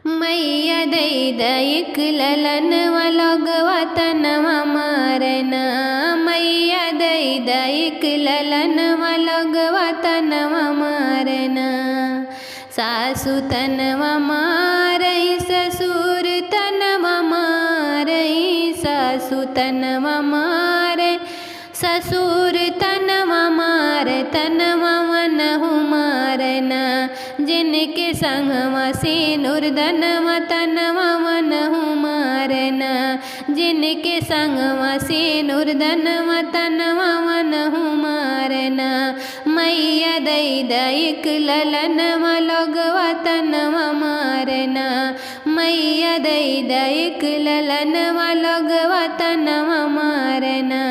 मैया दई दईक ललन लोगवा तनवा मारना। मैया दई दईक ललन लोगवा तनवा मारना। सासु तनवा मारई ससुर तनवा मारई। सासु तनवा मारे ससुर तनवा मारे तनवा मनहु मारना। जिनके संगवा सिनुर दनवा तनवा मनहु मारना। जिनके संगवा सिनुर दनवा तनवा मनहु मारना। मैया दई दईक ललनवा लोगवा तनवा मारना। मैया दई दईक ललनवा लोगवा तनवा मारना।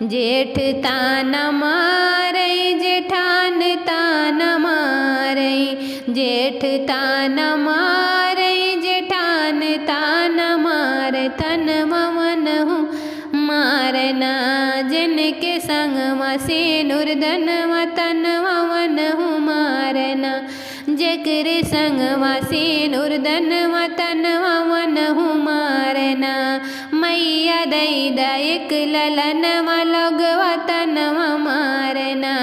जेठ ताना मारई जेठान ताना मारई। जेठ ताना मारई जेठान ताना मारे तनवा मनहु मारना। जिनके संगवा सिनुर दनवा तनवा मनहु मारना। जेकरे संगवा सिनुर दनवा तनवा मनहु मारना। मैया दई दईक ललनवा लोगवा तनवा मारना।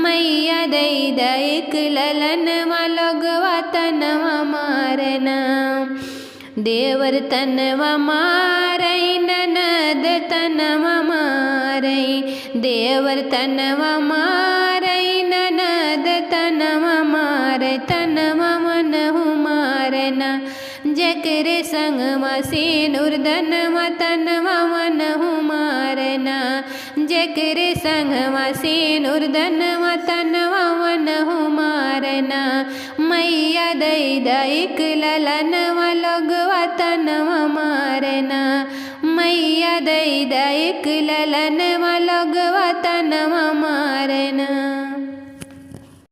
मैया दई दईक ललनवा लोगवा तनवा मारना। देवर तनवा मारई ननद तनवा मारई। देवर तनवा मारई ननद तनवा मारे तनवा मनहु मारना। जेकरे संगवा सिनुर दनवा तनवा मनहु मारना। जेकरे संगवा सिनुर दनवा तनवा मनहु मारना। मैया दई दईक ललनवा लोगवा तनवा मारना। मैया दई दईक ललनवा लोगवा तनवा मारना।